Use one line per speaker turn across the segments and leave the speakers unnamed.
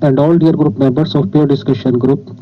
and all dear group members of peer discussion group,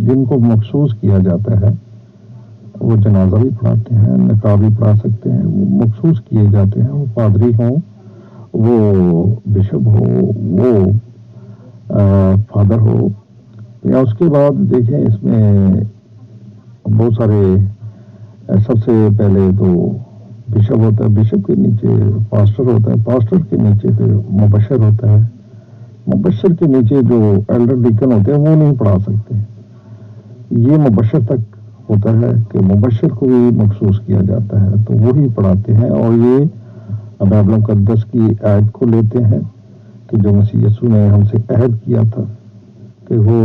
جن کو مخصوص کیا جاتا ہے وہ جنازہ بھی پڑھاتے ہیں، نکاح بھی پڑھا سکتے ہیں، وہ مخصوص کیے جاتے ہیں، وہ پادری ہوں، وہ بشپ ہو، وہ فادر ہو، یا اس کے بعد دیکھیں اس میں بہت سارے، سب سے پہلے تو بشپ ہوتا ہے، بشپ کے نیچے پاسٹر ہوتا ہے، پاسٹر کے نیچے پھر مبشر ہوتا ہے، مبشر کے نیچے جو ایلڈر ڈیکن ہوتے ہیں وہ نہیں پڑھا سکتے، یہ مبشر تک ہوتا ہے کہ مبشر کو بھی مخصوص کیا جاتا ہے تو وہی پڑھاتے ہیں، اور یہ بائبل مقدس کی آیت کو لیتے ہیں کہ جو مسیح یسوع نے ہم سے عہد کیا تھا کہ وہ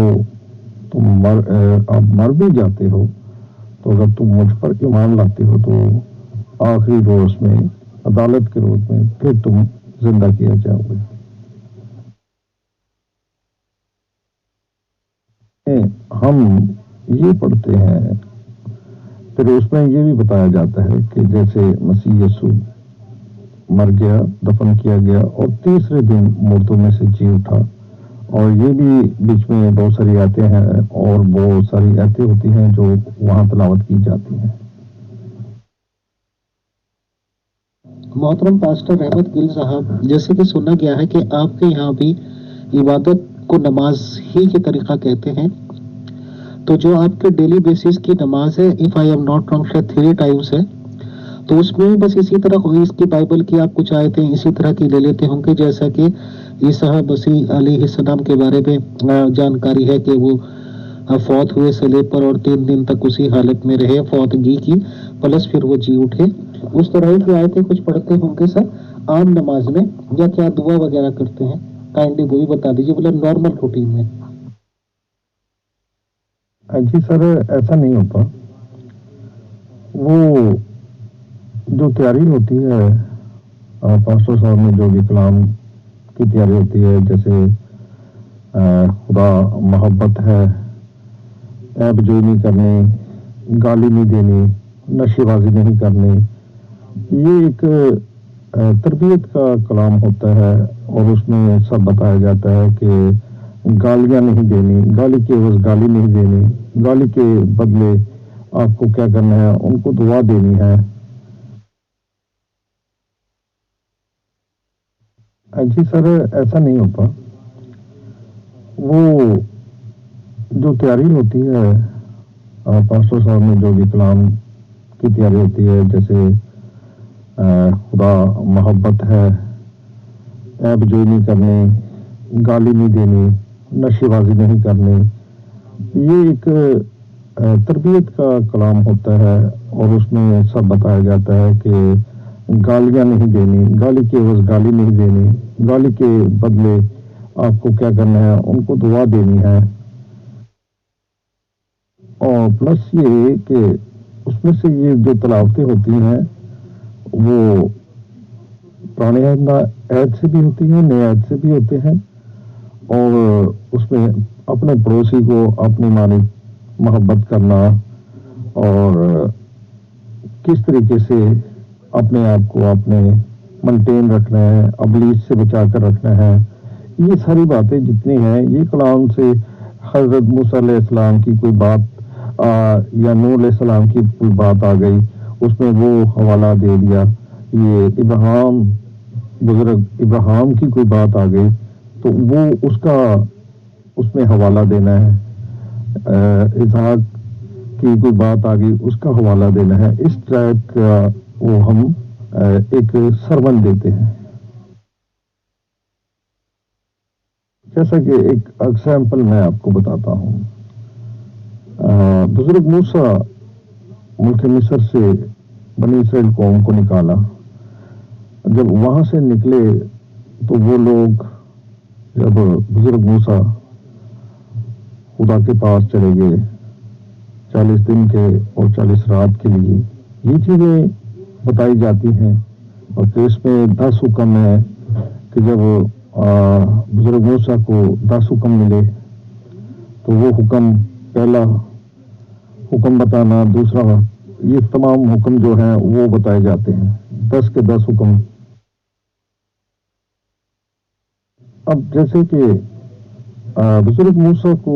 آپ مر بھی جاتے ہو تو اگر تم مجھ پر ایمان لاتے ہو تو آخری روز میں، عدالت کے روز میں پھر تم زندہ کیا جاؤ گے۔ ہم یہ پڑھتے ہیں، پھر اس میں یہ بھی بتایا جاتا ہے کہ جیسے مسیح یسوع مر گیا، دفن کیا گیا اور تیسرے دن مردوں میں سے جی اٹھا، اور یہ بھی بیچ میں بہت ساری آیتیں ہیں اور بہت ساری آیتیں ہوتی ہیں جو وہاں تلاوت کی جاتی ہیں۔
محترم پاسٹر احمد گل صاحب، جیسے کہ سنا گیا ہے کہ آپ کے یہاں بھی عبادت کو نماز ہی کے طریقہ کہتے ہیں، تو جو آپ کے ڈیلی بیسس کی نماز ہے، if I am not wrong شاید 3 ٹائمس ہے، تو اس میں بس اسی طرح ہوئی، اس کی بائبل کی آپ کچھ آیتیں اسی طرح کی لے لیتے ہوں گے، جیسا کہ عیسیٰ مسیح علیہ السلام کے بارے میں جانکاری ہے کہ وہ فوت ہوئے صلیب پر اور 3 دن تک اسی حالت میں رہے فوتگی کی، پلس پھر وہ جی اٹھے، اس طرح کی آیتیں کچھ پڑھتے ہوں گے سر عام نماز میں، یا کیا دعا وغیرہ کرتے ہیں؟ کائنڈلی وہ بھی بتا دیجیے، مطلب نارمل روٹین میں۔
جی سر، ایسا نہیں ہوتا، وہ جو تیاری ہوتی ہے پاسٹر صاحب میں، جو بھی کلام کی تیاری ہوتی ہے، جیسے خدا محبت ہے، عیب جوئی نہیں کرنی، گالی نہیں دینی، نشے بازی نہیں کرنی، یہ ایک تربیت کا کلام ہوتا ہے، اور اس میں سب بتایا جاتا ہے کہ گالیاں نہیں دینی، گالی کے عوض گالی نہیں دینی، گالی کے بدلے آپ کو کیا کرنا ہے، ان کو دعا دینی ہے۔ جی سر، ایسا نہیں ہوتا، وہ جو تیاری ہوتی ہے پاسٹر صاحب میں، جو بھی کلام کی تیاری ہوتی ہے، جیسے خدا محبت ہے، عیب جوئی نہیں کرنی، گالی نہیں دینی، نشے بازی نہیں کرنی، یہ ایک تربیت کا کلام ہوتا ہے، اور اس میں سب بتایا جاتا ہے کہ گالیاں نہیں دینی، گالی کے عوض گالی نہیں دینی، گالی کے بدلے آپ کو کیا کرنا ہے، ان کو دعا دینی ہے، اور پلس یہ کہ اس میں سے یہ جو تلاوتیں ہوتی ہیں وہ پرانے عہد سے بھی ہوتی ہیں، نئے عہد سے بھی ہوتے ہیں، اور اس میں اپنے پڑوسی کو اپنی مانند محبت کرنا، اور کس طریقے سے اپنے آپ کو اپنے مینٹین رکھنا ہے، ابلیس سے بچا کر رکھنا ہے، یہ ساری باتیں جتنی ہیں، یہ کلام سے حضرت موسیٰ علیہ السلام کی کوئی بات یا نوح علیہ السلام کی کوئی بات آ گئی، اس میں وہ حوالہ دے دیا، یہ بزرگ ابراہیم کی کوئی بات آ گئی تو وہ اس میں حوالہ دینا ہے، اسحاق کی کوئی بات آ گئی اس کا حوالہ دینا ہے، اس ٹائپ کا وہ ہم ایک سرمن دیتے ہیں۔ جیسا کہ ایک ایگزامپل میں آپ کو بتاتا ہوں، بزرگ موسیٰ ملک مصر سے بنی اسرائیل قوم کو نکالا، جب وہاں سے نکلے تو وہ لوگ، جب بزرگ موسیٰ خدا کے پاس چلے گئے 40 دن کے اور 40 رات کے لیے، یہ چیزیں بتائی جاتی ہیں، اور پھر اس میں 10 حکم ہے کہ جب بزرگ موسیٰ کو 10 حکم ملے تو وہ حکم، پہلا حکم بتانا، دوسرا، یہ تمام حکم جو ہیں وہ بتائے جاتے ہیں، 10 کے 10 حکم۔ اب جیسے کہ بزرگ موسیٰ کو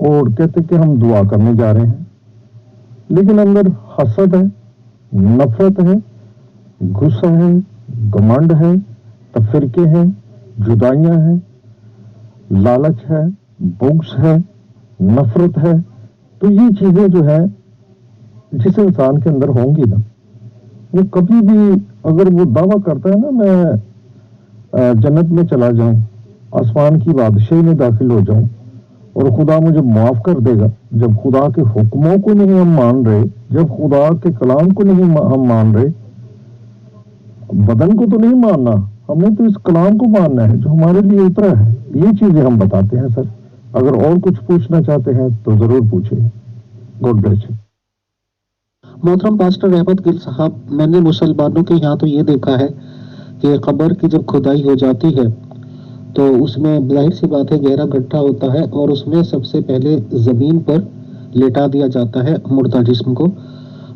اور کہتے کہ ہم دعا کرنے جا رہے ہیں، لیکن اندر حسد ہے، نفرت ہے، غصہ ہے، گمنڈ ہے، تفرقے ہیں، جدائیاں ہیں، لالچ ہے، بغض ہے، نفرت ہے. تو یہ چیزیں جو ہے جس انسان کے اندر ہوں گی نا، وہ کبھی بھی اگر وہ دعویٰ کرتا ہے نا میں جنت میں چلا جاؤں، آسمان کی بادشاہی میں داخل ہو جاؤں اور خدا مجھے معاف کر دے گا، جب خدا کے حکموں کو نہیں ہم مان رہے، جب خدا کے کلام کو نہیں ہم مان رہے، بدن کو تو نہیں ماننا، ہمیں تو اس کلام کو ماننا ہے جو ہمارے لیے اترا ہے. یہ چیزیں ہم بتاتے ہیں سر. اگر اور کچھ پوچھنا چاہتے ہیں تو ضرور پوچھیں. God bless you.
محترم پاسٹر رحمت گل صاحب، میں نے مسلمانوں کے یہاں تو یہ دیکھا ہے کہ قبر کی جب کھدائی ہو جاتی ہے تو اس میں ظاہر سی بات ہے گہرا گڈھا ہوتا ہے اور اس میں سب سے پہلے زمین پر لیٹا دیا جاتا ہے مردہ جسم کو.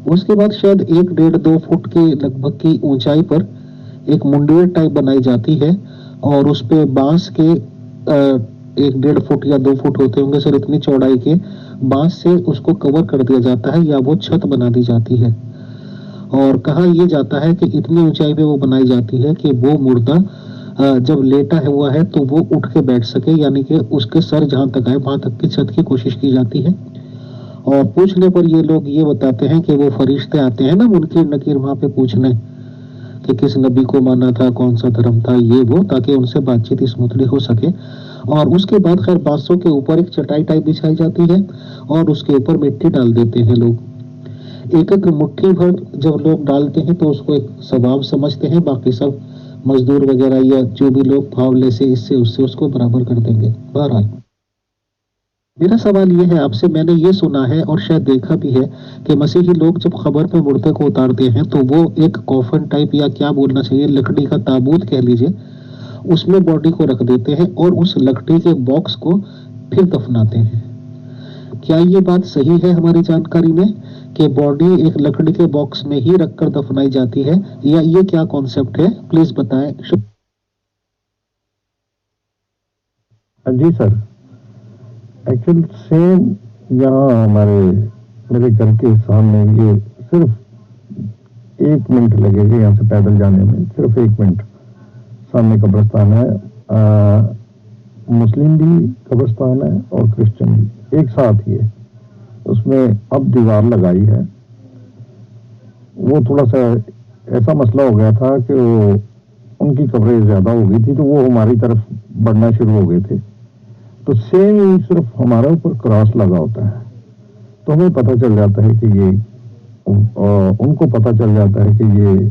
اس کے بعد شاید 1.5-2 فٹ کی لگ بھگ کی اونچائی پر ایک منڈیر ٹائپ بنائی جاتی ہے اور اس پہ بانس کے 1.5 فٹ یا 2 فٹ ہوتے ہوں گے سر اتنی چوڑائی کے بانس سے اس کو کور کر دیا جاتا ہے یا وہ چھت بنا دی جاتی ہے. اور کہا یہ جاتا ہے کہ اتنی اونچائی پہ وہ بنائی جاتی ہے کہ وہ مردہ جب لیٹا ہوا ہے تو وہ اٹھ کے بیٹھ سکے، یعنی کہ اس کے سر جہاں تک آئے وہاں تک کی چھت کی کوشش کی جاتی ہے. اور پوچھنے پر یہ لوگ یہ بتاتے ہیں کہ وہ فرشتے آتے ہیں نا منکر نکیر وہاں پہ پوچھنے کہ کس نبی کو مانا تھا، کون سا دھرم تھا، یہ وہ، تاکہ ان سے بات چیت اسموتھلی ہو سکے. اور اس کے بعد خیر بانسوں کے اوپر ایک چٹائی ٹائپ بچھائی جاتی ہے اور اس کے اوپر مٹی ڈال دیتے ہیں لوگ. ایک مٹھی بھر جب لوگ ڈالتے ہیں تو اس کو ایک ثواب سمجھتے ہیں، باقی سب مزدور وغیرہ یا جو بھی لوگ پھاولے سے اس سے اس کو برابر کر دیں گے. بہرحال میرا سوال یہ ہے آپ سے، میں نے یہ سنا ہے اور شاید دیکھا بھی ہے کہ مسیحی لوگ جب قبر پہ مردے کو اتارتے ہیں تو وہ ایک کوفن ٹائپ یا کیا بولنا چاہیے لکڑی کا تابوت کہہ لیجیے اس میں باڈی کو رکھ دیتے ہیں اور اس لکڑی کے باکس کو پھر دفناتے ہیں. کیا یہ بات صحیح ہے ہماری جانکاری میں کہ باڈی ایک لکڑی کے باکس میں ہی رکھ کر دفنائی جاتی ہے یا یہ کیا کانسیپٹ ہے؟ پلیز بتائیں.
جی سر، ایکچوئل سیم یہاں میرے گھر کے سامنے یہ صرف 1 منٹ لگے گا یہاں سے پیدل جانے میں، صرف 1 منٹ. سامنے قبرستان ہے، مسلم بھی قبرستان ہے اور کرسچن بھی ایک ساتھ ہی ہے. اس میں اب دیوار لگائی ہے. وہ تھوڑا سا ایسا مسئلہ ہو گیا تھا کہ ان کی قبریں زیادہ ہو گئی تھی تو وہ ہماری طرف بڑھنا شروع ہو گئے تھے. تو سیم ہی صرف ہمارے اوپر کراس لگا ہوتا ہے تو ہمیں پتہ چل جاتا ہے کہ یہ ان کو پتہ چل جاتا ہے کہ یہ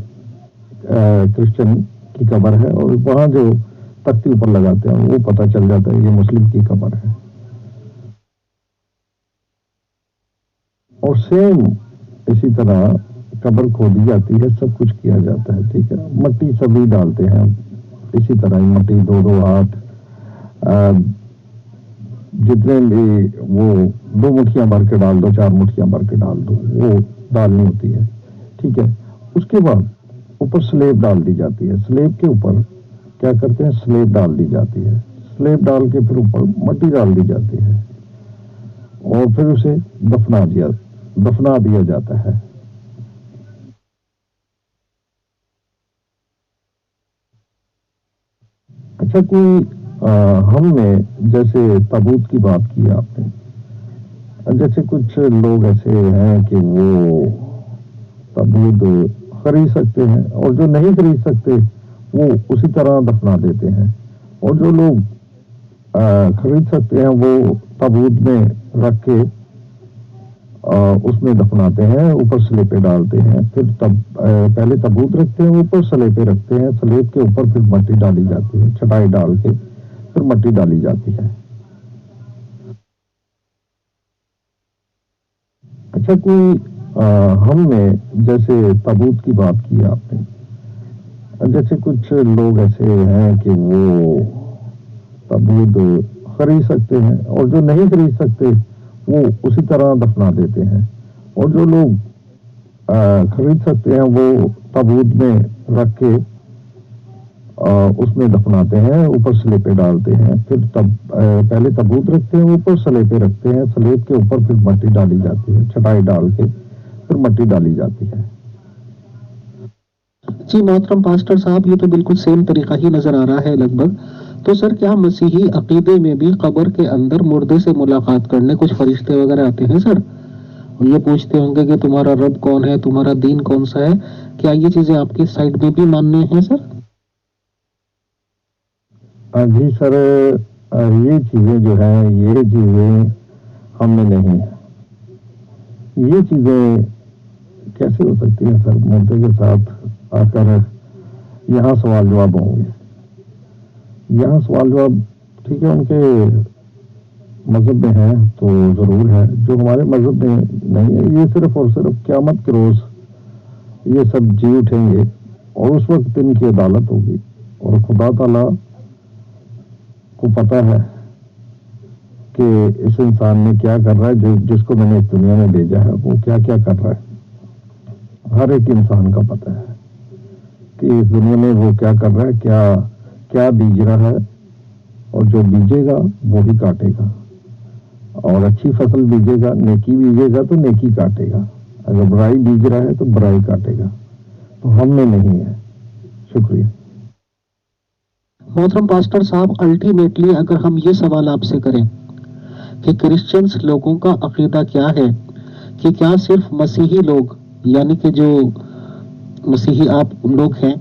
کرسچن کی قبر ہے، اور وہاں جو تختی اوپر لگاتے ہیں وہ پتہ چل جاتا ہے یہ مسلم کی قبر ہے. اور سیم اسی طرح قبر کھودی جاتی ہے، سب کچھ کیا جاتا ہے. ٹھیک ہے، مٹی سبھی ڈالتے ہیں اسی طرح ہی، مٹی 2 ہاتھ جتنے بھی وہ 2 مٹھیاں بھر کے ڈال دو، 4 مٹھیاں بھر کے ڈال دو، وہ ڈالنی ہوتی ہے. ٹھیک ہے، اس کے بعد اوپر سلیب ڈال دی جاتی ہے. سلیب کے اوپر کیا کرتے ہیں، سلیب ڈال دی جاتی ہے. سلیب ڈال کے پھر اوپر مٹی ڈال دی جاتی ہے اور پھر اسے دفنا دیا جاتا ہے. اچھا، کوئی ہم نے جیسے تابوت کی بات کی آپ نے، جیسے کچھ لوگ ایسے ہیں کہ وہ تابوت خرید سکتے ہیں اور جو نہیں خرید سکتے وہ اسی طرح دفنا دیتے ہیں، اور جو لوگ خرید سکتے ہیں وہ تابوت میں رکھ کے اس میں دفناتے ہیں، اوپر سلیپے ڈالتے ہیں. پھر پہلے تابوت رکھتے ہیں، اوپر سلیپے رکھتے ہیں، سلیب کے اوپر پھر مٹی ڈالی جاتی ہے، چٹائی ڈال کے پھر مٹی ڈالی جاتی ہے. اچھا، کوئی ہم نے جیسے تابوت کی بات کی آپ نے، جیسے کچھ لوگ ایسے ہیں کہ وہ تابوت خرید سکتے ہیں اور جو نہیں خرید سکتے وہ اسی طرح دفنا دیتے ہیں، اور جو لوگ خرید سکتے ہیں وہ تابوت میں رکھ کے اس میں دفناتے ہیں، اوپر سلیپے ڈالتے ہیں، پھر پہلے تابوت رکھتے ہیں، اوپر سلیپے رکھتے ہیں، سلیب کے اوپر پھر مٹی ڈالی جاتی ہے، چٹائی ڈال کے پھر مٹی ڈالی جاتی ہے۔
جی محترم پاسٹر صاحب، یہ تو بالکل سیم طریقہ ہی نظر آ رہا ہے لگ بھگ۔ تو سر کیا مسیحی عقیدے میں بھی قبر کے اندر مردے سے ملاقات کرنے کچھ فرشتے وغیرہ آتے ہیں سر؟ یہ پوچھتے ہوں گے کہ تمہارا رب کون ہے، تمہارا دین کون سا ہے؟ کیا یہ چیزیں آپ کی سائڈ میں بھی ماننے ہیں سر؟
جی سر، یہ چیزیں جو ہیں، یہ چیزیں ہم میں نہیں ہیں۔ یہ چیزیں کیسے ہو سکتی ہیں سر؟ مردے کے ساتھ آ کر یہاں سوال جواب ہوں گے، یہاں سوال جواب ٹھیک ہے، ان کے مذہب میں ہے تو ضرور ہے، جو ہمارے مذہب میں نہیں ہے یہ صرف اور صرف قیامت کے روز یہ سب جی اٹھیں گے اور اس وقت ان کی عدالت ہوگی، اور خدا تعالیٰ کو پتا ہے کہ اس انسان نے کیا کر رہا ہے، جس کو میں نے اس دنیا میں بھیجا ہے وہ کیا کیا کر رہا ہے۔ ہر ایک انسان کا پتہ ہے کہ اس دنیا میں وہ کیا کر رہا ہے، کیا بیج رہا ہے، اور جو بیجے گا وہی کاٹے گا، اور اچھی فصل بیجے گا، نیکی بیجے گا تو نیکی کاٹے گا، اگر برائی بیج رہا ہے تو برائی کاٹے گا، تو ہم میں نہیں ہے۔ شکریہ
محترم پاسٹر صاحب، الٹیمیٹلی اگر ہم یہ سوال آپ سے کریں کہ کرسچنس لوگوں کا عقیدہ کیا ہے، کہ کیا صرف مسیحی لوگ، یعنی کہ جو مسیحی آپ لوگ ہیں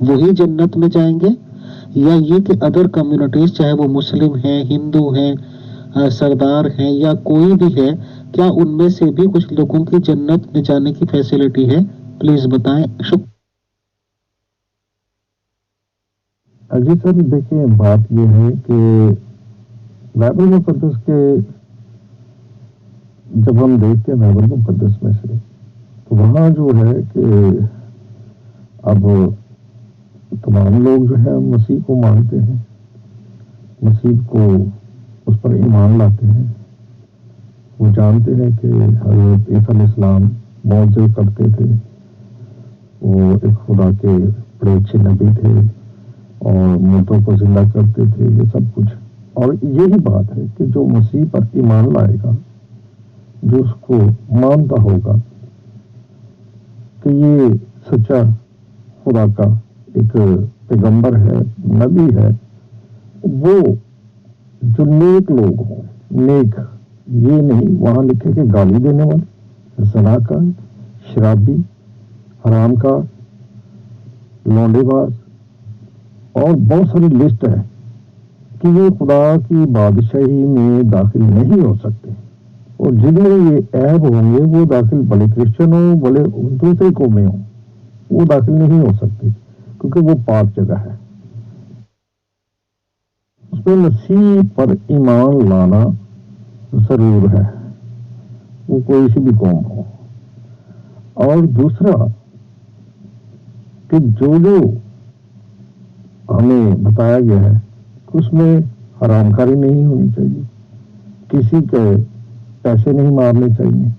وہی جنت میں جائیں گے، یا یہ کہ ادر کمیونٹیز چاہے وہ مسلم ہیں، ہندو ہیں، سردار ہیں یا کوئی بھی ہے، کیا ان میں سے بھی کچھ لوگوں کی جنت میں جانے کی فیسلٹی ہے؟ پلیز بتائیں۔
جی سر، دیکھیں بات یہ ہے کہ بائبل مقدس کے جب ہم دیکھتے ہیں بائبل مقدس میں سے، تو وہاں جو ہے کہ اب تمام لوگ جو ہے مسیح کو مانتے ہیں، مسیح کو اس پر ایمان لاتے ہیں، وہ جانتے ہیں کہ حضرت عیسیٰ علیہ السلام معجزے کرتے تھے، وہ ایک خدا کے بڑے اچھے نبی تھے اور مردوں کو زندہ کرتے تھے، یہ سب کچھ۔ اور یہی بات ہے کہ جو مسیح پر ایمان لائے گا، جو اس کو مانتا ہوگا کہ یہ سچا خدا کا ایک پیغمبر ہے، نبی ہے، وہ جو نیک لوگ ہوں، نیک یہ نہیں وہاں لکھے کہ گالی دینے والے، زناکار، شرابی، حرام کا، لونڈے باز، اور بہت ساری لسٹ ہے کہ یہ خدا کی بادشاہی میں داخل نہیں ہو سکتے، اور جن میں یہ عیب ہوں گے وہ داخل بڑے کرسچن ہوں، بڑے دوسرے قومیں ہوں، وہ داخل نہیں ہو سکتے، کیونکہ وہ پاک جگہ ہے۔ اس میں مسیح پر ایمان لانا ضرور ہے، وہ کوئی سی بھی قوم ہو۔ اور دوسرا کہ جو ہمیں بتایا گیا ہے کہ اس میں حرام کاری نہیں ہونی چاہیے، کسی کے پیسے نہیں مارنے چاہیے،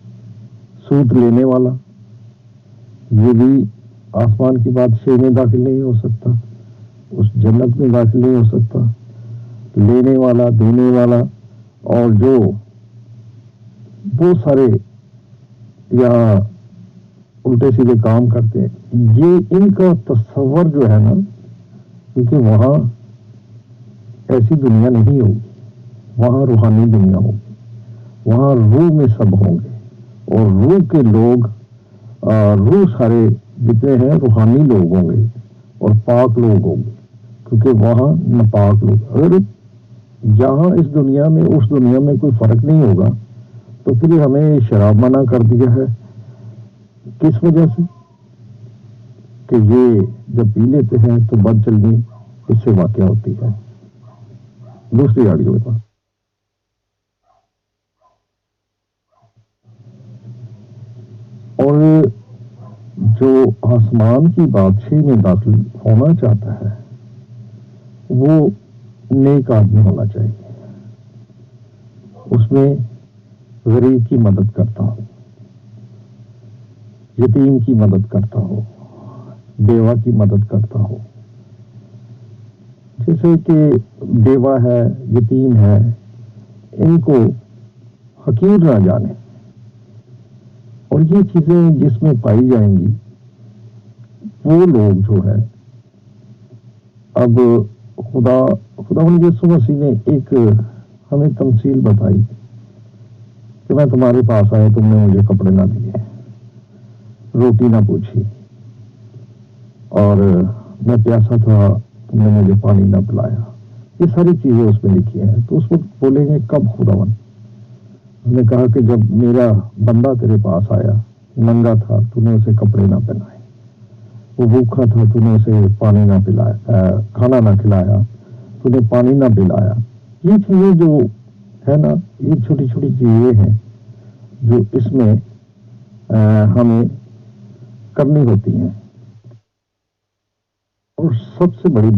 سود لینے والا یہ بھی آسمان کی بادشاہی میں داخل نہیں ہو سکتا، اس جنت میں داخل نہیں ہو سکتا۔ لینے والا، دینے والا، اور جو بہت سارے یہاں الٹے سیدھے کام کرتے ہیں، یہ ان کا تصور جو ہے نا، کیونکہ وہاں ایسی دنیا نہیں ہوگی، وہاں روحانی دنیا ہوگی، وہاں روح میں سب ہوں گے، اور روح کے لوگ، روح سارے جتنے ہیں روحانی لوگ ہوں گے اور پاک لوگ ہوں گے، کیونکہ وہاں ناپاک لوگ، اگر یہاں اس دنیا میں اس دنیا میں کوئی فرق نہیں ہوگا تو پھر ہمیں شراب منع کر دیا ہے کس وجہ سے؟ کہ یہ جب پی لیتے ہیں تو بد چلنی اس سے واقع ہوتی ہے۔ دوسری آڈیو کے پاس اور جو آسمان کی بادشاہی میں داخل ہونا چاہتا ہے وہ نیک آدمی ہونا چاہیے، اس میں غریب کی مدد کرتا ہو، یتیم کی مدد کرتا ہو، بیوہ کی مدد کرتا ہو، جیسے کہ بیوہ ہے، یتیم ہے، ان کو حقیر نہ جانے، اور یہ چیزیں جس میں پائی جائیں گی وہ لوگ جو ہے، اب خدا یسوع مسیح نے ایک ہمیں تمثیل بتائی کہ میں تمہارے پاس آیا، تم نے مجھے کپڑے نہ دیے، روٹی نہ پوچھی، اور میں پیاسا تھا، تم نے مجھے پانی نہ پلایا. یہ ساری چیزیں اس میں لکھی ہیں. تو اس وقت بولیں گے کب خداوند؟ اس نے کہا کہ جب میرا بندہ تیرے پاس آیا، ننگا تھا، تو نے اسے کپڑے نہ پہنائے، وہ بھوکا تھا، تو نے اسے پانی نہ پلایا، کھانا نہ کھلایا، تو نے پانی نہ پلایا. یہ چیزیں جو ہے نا، یہ چھوٹی چھوٹی چیزیں ہیں جو اس میں ہمیں کرنی ہوتی ہیں. اور سب سے بڑی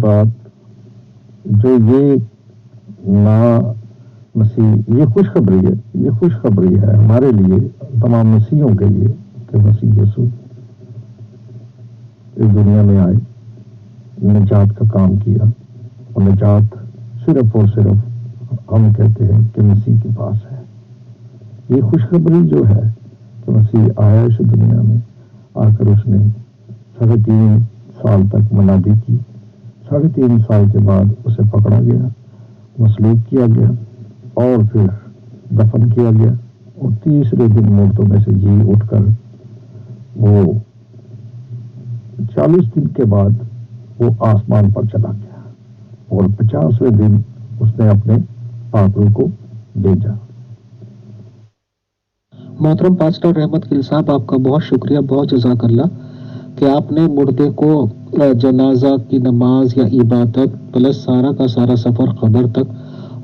بات جو یہ مسیح، یہ خوشخبری ہے ہمارے لیے، تمام مسیحوں کے لیے، کہ مسیح یسوع اس دنیا میں آئے، نجات کا کام کیا، اور نجات صرف اور صرف ہم کہتے ہیں کہ مسیح کے پاس ہے. یہ خوشخبری جو ہے کہ مسیح آیا اس دنیا میں، آ کر اس نے 3.5 سال تک منادی کی. 3.5 سال کے بعد اسے پکڑا گیا، مصلوب کیا گیا، اور پھر دفن کیا گیا، اور تیسرے دن مردوں میں سے جی اٹھ کر وہ 40 دن کے بعد وہ آسمان پر چلا گیا، اور 50ویں دن اس نے اپنے پاپڑوں کو بھیجا.
محترم پاسٹر رحمت خلیل صاحب، آپ کا بہت شکریہ، بہت جزاک اللہ کہ آپ نے مردے کو جنازہ کی نماز یا عبادت پلس سارا کا سارا سفر قبر تک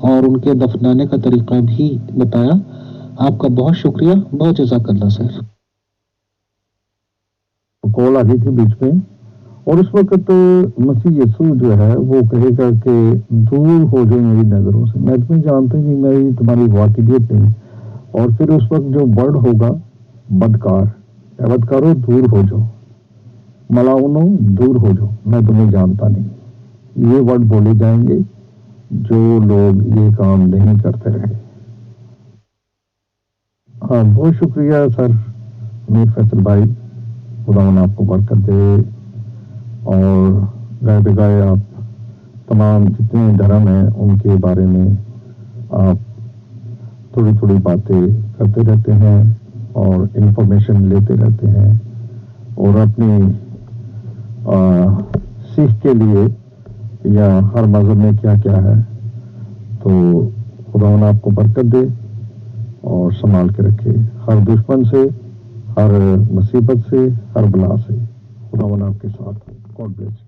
اور ان کے دفنانے کا طریقہ بھی بتایا. آپ کا بہت شکریہ، بہت جزاک اللہ سر.
کال آ گئی تھی بیچ میں، اور اس وقت مسیح یسوع جو ہے وہ کہے گا کہ دور ہو جو میری نظروں سے، میں تمہیں جانتا ہی نہیں، میری تمہاری واقفیت نہیں. اور پھر اس وقت جو برڈ ہوگا، بدکاروں دور ہو جاؤ، ملاؤنوں دور ہو جاؤ، میں تمہیں جانتا نہیں. یہ ورڈ بولے جائیں گے جو لوگ یہ کام نہیں کرتے رہے. ہاں، بہت شکریہ سر امیر فیصل بھائی، خداوند آپ کو برکت دے، اور گائے بگائے آپ تمام جتنے دھرم ہیں ان کے بارے میں آپ تھوڑی تھوڑی باتیں کرتے رہتے ہیں اور انفارمیشن لیتے رہتے ہیں، اور اپنی سیکھ کے لیے یا ہر مذہب میں کیا کیا ہے، تو خداوند آپ کو برکت دے اور سنبھال کے رکھے ہر دشمن سے، ہر مصیبت سے، ہر بلا سے. خداوند آپ کے ساتھ. God bless.